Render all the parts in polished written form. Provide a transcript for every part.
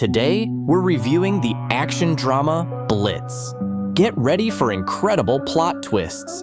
Today, we're reviewing the action drama Blitz. Get ready for incredible plot twists.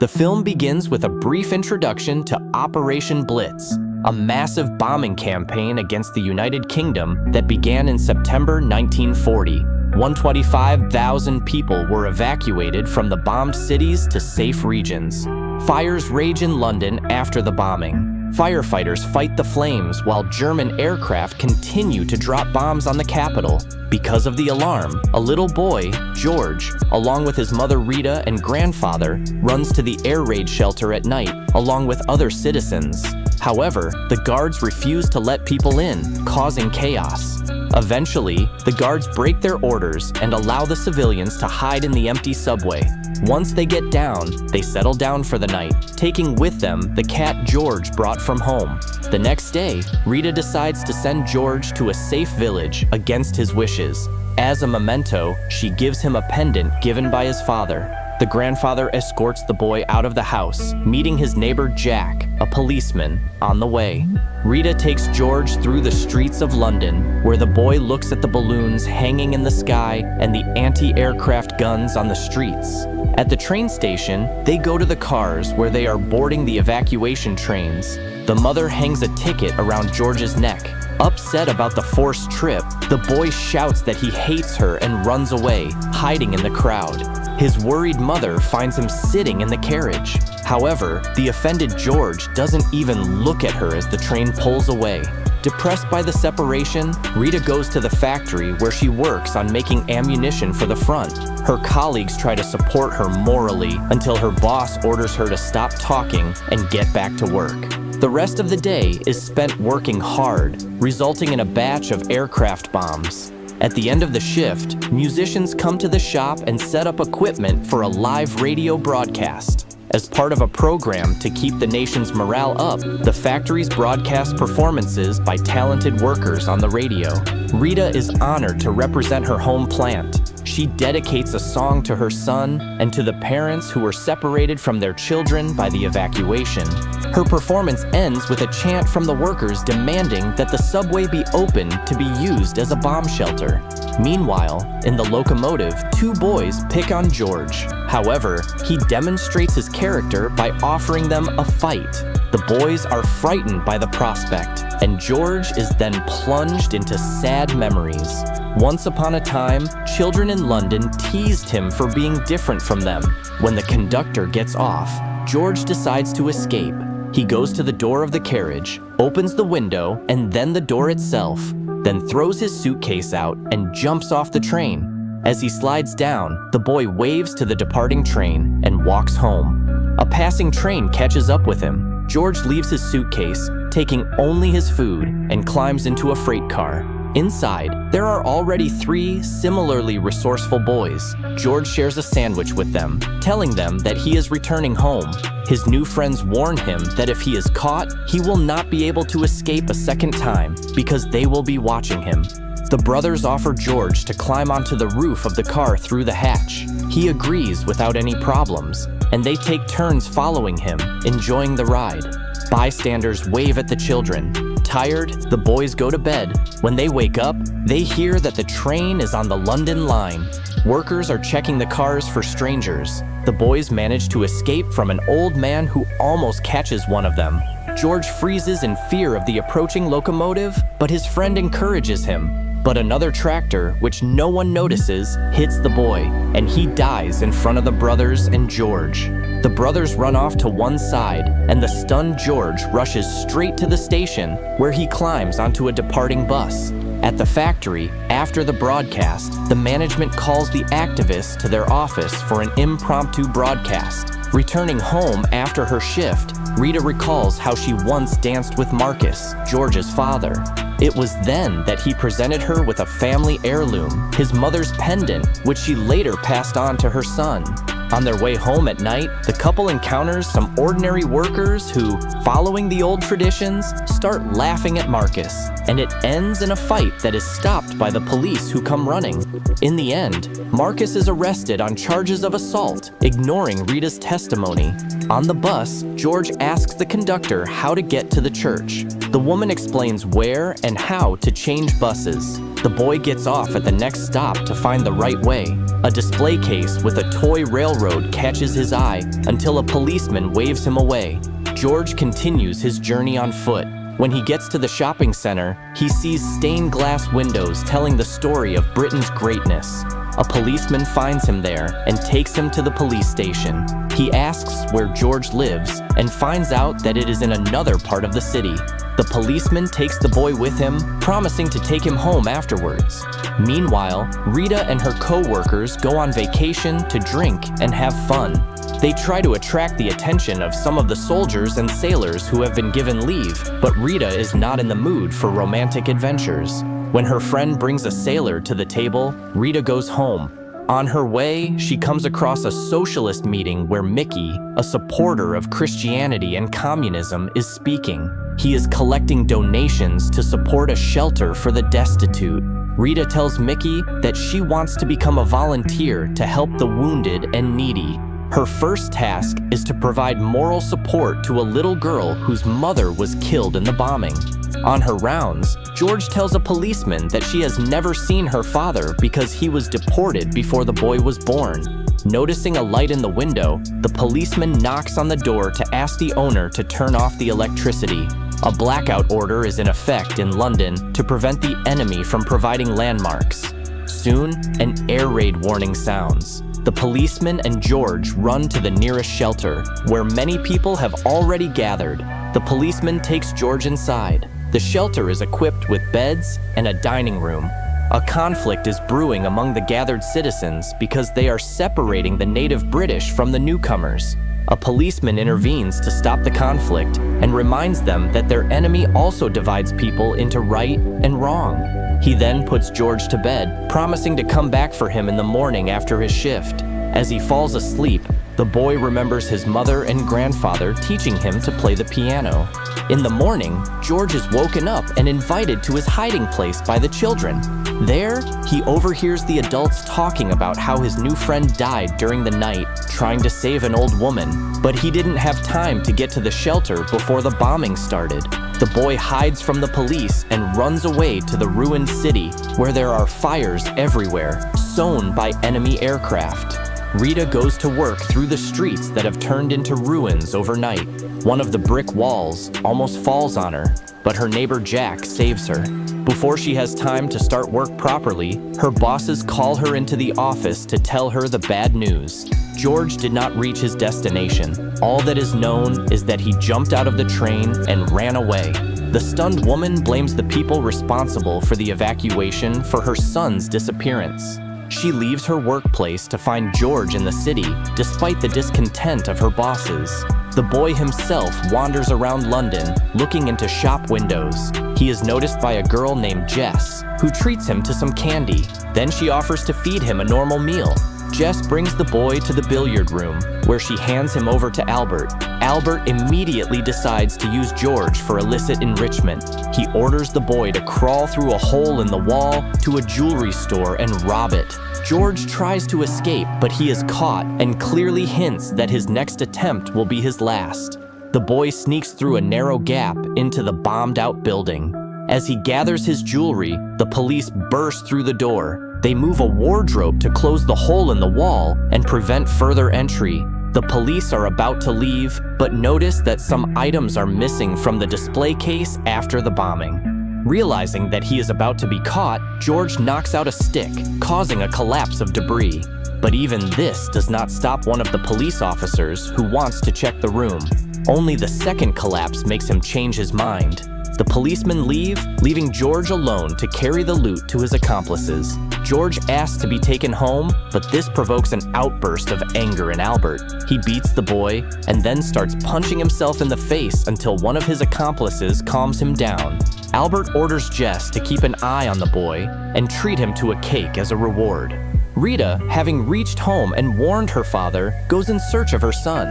The film begins with a brief introduction to Operation Blitz, a massive bombing campaign against the United Kingdom that began in September 1940. 125,000 people were evacuated from the bombed cities to safe regions. Fires rage in London after the bombing. Firefighters fight the flames while German aircraft continue to drop bombs on the capital. Because of the alarm, a little boy, George, along with his mother Rita and grandfather, runs to the air raid shelter at night, along with other citizens. However, the guards refuse to let people in, causing chaos. Eventually, the guards break their orders and allow the civilians to hide in the empty subway. Once they get down, they settle down for the night, taking with them the cat George brought from home. The next day, Rita decides to send George to a safe village against his wishes. As a memento, she gives him a pendant given by his father. The grandfather escorts the boy out of the house, meeting his neighbor Jack, a policeman, on the way. Rita takes George through the streets of London, where the boy looks at the balloons hanging in the sky and the anti-aircraft guns on the streets. At the train station, they go to the cars where they are boarding the evacuation trains. The mother hangs a ticket around George's neck. Upset about the forced trip, the boy shouts that he hates her and runs away, hiding in the crowd. His worried mother finds him sitting in the carriage. However, the offended George doesn't even look at her as the train pulls away. Depressed by the separation, Rita goes to the factory where she works on making ammunition for the front. Her colleagues try to support her morally until her boss orders her to stop talking and get back to work. The rest of the day is spent working hard, resulting in a batch of aircraft bombs. At the end of the shift, musicians come to the shop and set up equipment for a live radio broadcast. As part of a program to keep the nation's morale up, the factories broadcast performances by talented workers on the radio. Rita is honored to represent her home plant. She dedicates a song to her son and to the parents who were separated from their children by the evacuation. Her performance ends with a chant from the workers demanding that the subway be open to be used as a bomb shelter. Meanwhile, in the locomotive, two boys pick on George. However, he demonstrates his character by offering them a fight. The boys are frightened by the prospect, and George is then plunged into sad memories. Once upon a time, children in London teased him for being different from them. When the conductor gets off, George decides to escape. He goes to the door of the carriage, opens the window and then the door itself, then throws his suitcase out and jumps off the train. As he slides down, the boy waves to the departing train and walks home. A passing train catches up with him. George leaves his suitcase, taking only his food, and climbs into a freight car. Inside, there are already three similarly resourceful boys. George shares a sandwich with them, telling them that he is returning home. His new friends warn him that if he is caught, he will not be able to escape a second time because they will be watching him. The brothers offer George to climb onto the roof of the car through the hatch. He agrees without any problems, and they take turns following him, enjoying the ride. Bystanders wave at the children. Tired, the boys go to bed. When they wake up, they hear that the train is on the London line. Workers are checking the cars for strangers. The boys manage to escape from an old man who almost catches one of them. George freezes in fear of the approaching locomotive, but his friend encourages him. But another tractor, which no one notices, hits the boy, and he dies in front of the brothers and George. The brothers run off to one side, and the stunned George rushes straight to the station, where he climbs onto a departing bus. At the factory, after the broadcast, the management calls the activists to their office for an impromptu broadcast. Returning home after her shift, Rita recalls how she once danced with Marcus, George's father. It was then that he presented her with a family heirloom, his mother's pendant, which she later passed on to her son. On their way home at night, the couple encounters some ordinary workers who, following the old traditions, start laughing at Marcus, and it ends in a fight that is stopped by the police who come running. In the end, Marcus is arrested on charges of assault, ignoring Rita's testimony. On the bus, George asks the conductor how to get to the church. The woman explains where and how to change buses. The boy gets off at the next stop to find the right way. A display case with a toy railroad catches his eye until a policeman waves him away. George continues his journey on foot. When he gets to the shopping center, he sees stained glass windows telling the story of Britain's greatness. A policeman finds him there and takes him to the police station. He asks where George lives and finds out that it is in another part of the city. The policeman takes the boy with him, promising to take him home afterwards. Meanwhile, Rita and her co-workers go on vacation to drink and have fun. They try to attract the attention of some of the soldiers and sailors who have been given leave, but Rita is not in the mood for romantic adventures. When her friend brings a sailor to the table, Rita goes home. On her way, she comes across a socialist meeting where Mickey, a supporter of Christianity and communism, is speaking. He is collecting donations to support a shelter for the destitute. Rita tells Mickey that she wants to become a volunteer to help the wounded and needy. Her first task is to provide moral support to a little girl whose mother was killed in the bombing. On her rounds, George tells a policeman that she has never seen her father because he was deported before the boy was born. Noticing a light in the window, the policeman knocks on the door to ask the owner to turn off the electricity. A blackout order is in effect in London to prevent the enemy from providing landmarks. Soon, an air raid warning sounds. The policeman and George run to the nearest shelter, where many people have already gathered. The policeman takes George inside. The shelter is equipped with beds and a dining room. A conflict is brewing among the gathered citizens because they are separating the native British from the newcomers. A policeman intervenes to stop the conflict and reminds them that their enemy also divides people into right and wrong. He then puts George to bed, promising to come back for him in the morning after his shift. As he falls asleep, the boy remembers his mother and grandfather teaching him to play the piano. In the morning, George is woken up and invited to his hiding place by the children. There, he overhears the adults talking about how his new friend died during the night trying to save an old woman, but he didn't have time to get to the shelter before the bombing started. The boy hides from the police and runs away to the ruined city where there are fires everywhere, sown by enemy aircraft. Rita goes to work through the streets that have turned into ruins overnight. One of the brick walls almost falls on her, but her neighbor Jack saves her. Before she has time to start work properly, her bosses call her into the office to tell her the bad news. George did not reach his destination. All that is known is that he jumped out of the train and ran away. The stunned woman blames the people responsible for the evacuation for her son's disappearance. She leaves her workplace to find George in the city, despite the discontent of her bosses. The boy himself wanders around London, looking into shop windows. He is noticed by a girl named Jess, who treats him to some candy. Then she offers to feed him a normal meal. Jess brings the boy to the billiard room, where she hands him over to Albert. Albert immediately decides to use George for illicit enrichment. He orders the boy to crawl through a hole in the wall to a jewelry store and rob it. George tries to escape, but he is caught and clearly hints that his next attempt will be his last. The boy sneaks through a narrow gap into the bombed-out building. As he gathers his jewelry, the police burst through the door. They move a wardrobe to close the hole in the wall and prevent further entry. The police are about to leave, but notice that some items are missing from the display case after the bombing. Realizing that he is about to be caught, George knocks out a stick, causing a collapse of debris. But even this does not stop one of the police officers who wants to check the room. Only the second collapse makes him change his mind. The policemen leave, leaving George alone to carry the loot to his accomplices. George asks to be taken home, but this provokes an outburst of anger in Albert. He beats the boy and then starts punching himself in the face until one of his accomplices calms him down. Albert orders Jess to keep an eye on the boy and treat him to a cake as a reward. Rita, having reached home and warned her father, goes in search of her son.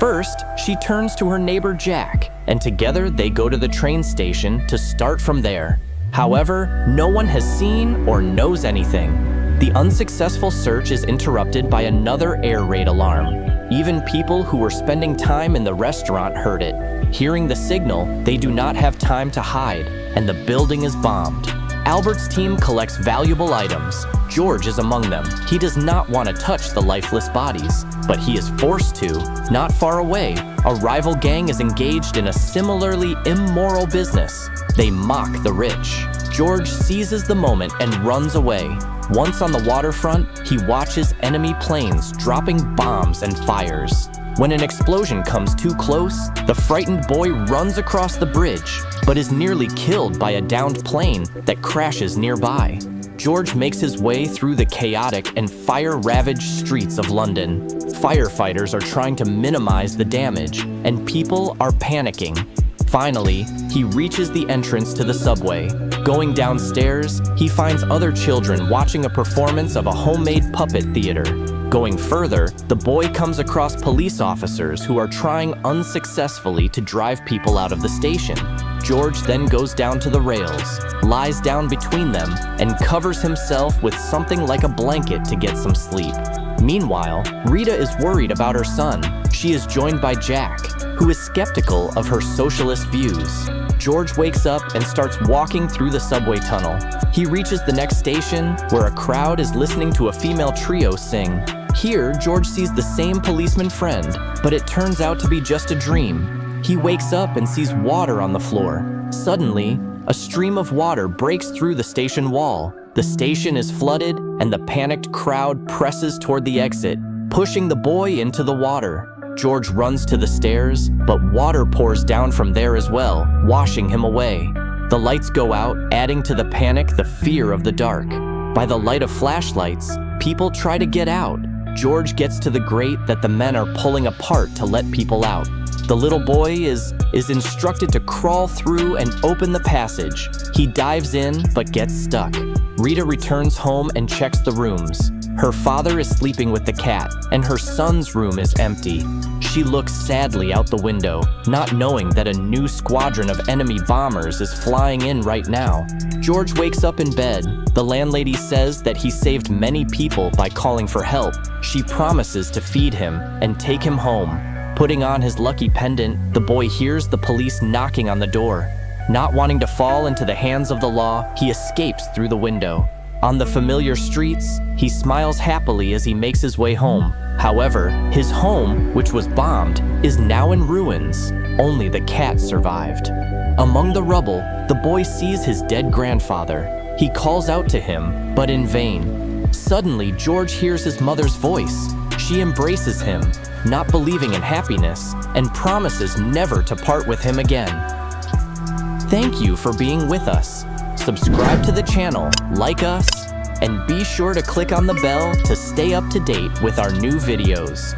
First, she turns to her neighbor Jack, and together they go to the train station to start from there. However, no one has seen or knows anything. The unsuccessful search is interrupted by another air raid alarm. Even people who were spending time in the restaurant heard it. Hearing the signal, they do not have time to hide, and the building is bombed. Albert's team collects valuable items. George is among them. He does not want to touch the lifeless bodies, but he is forced to. Not far away, a rival gang is engaged in a similarly immoral business. They mock the rich. George seizes the moment and runs away. Once on the waterfront, he watches enemy planes dropping bombs and fires. When an explosion comes too close, the frightened boy runs across the bridge, but is nearly killed by a downed plane that crashes nearby. George makes his way through the chaotic and fire-ravaged streets of London. Firefighters are trying to minimize the damage, and people are panicking. Finally, he reaches the entrance to the subway. Going downstairs, he finds other children watching a performance of a homemade puppet theater. Going further, the boy comes across police officers who are trying unsuccessfully to drive people out of the station. George then goes down to the rails, lies down between them, and covers himself with something like a blanket to get some sleep. Meanwhile, Rita is worried about her son. She is joined by Jack, who is skeptical of her socialist views. George wakes up and starts walking through the subway tunnel. He reaches the next station, where a crowd is listening to a female trio sing. Here, George sees the same policeman friend, but it turns out to be just a dream. He wakes up and sees water on the floor. Suddenly, a stream of water breaks through the station wall. The station is flooded, and the panicked crowd presses toward the exit, pushing the boy into the water. George runs to the stairs, but water pours down from there as well, washing him away. The lights go out, adding to the panic the fear of the dark. By the light of flashlights, people try to get out. George gets to the grate that the men are pulling apart to let people out. The little boy is instructed to crawl through and open the passage. He dives in, but gets stuck. Rita returns home and checks the rooms. Her father is sleeping with the cat, and her son's room is empty. She looks sadly out the window, not knowing that a new squadron of enemy bombers is flying in right now. George wakes up in bed. The landlady says that he saved many people by calling for help. She promises to feed him and take him home. Putting on his lucky pendant, the boy hears the police knocking on the door. Not wanting to fall into the hands of the law, he escapes through the window. On the familiar streets, he smiles happily as he makes his way home. However, his home, which was bombed, is now in ruins. Only the cat survived. Among the rubble, the boy sees his dead grandfather. He calls out to him, but in vain. Suddenly, George hears his mother's voice. She embraces him, not believing in happiness, and promises never to part with him again. Thank you for being with us. Subscribe to the channel, like us, and be sure to click on the bell to stay up to date with our new videos.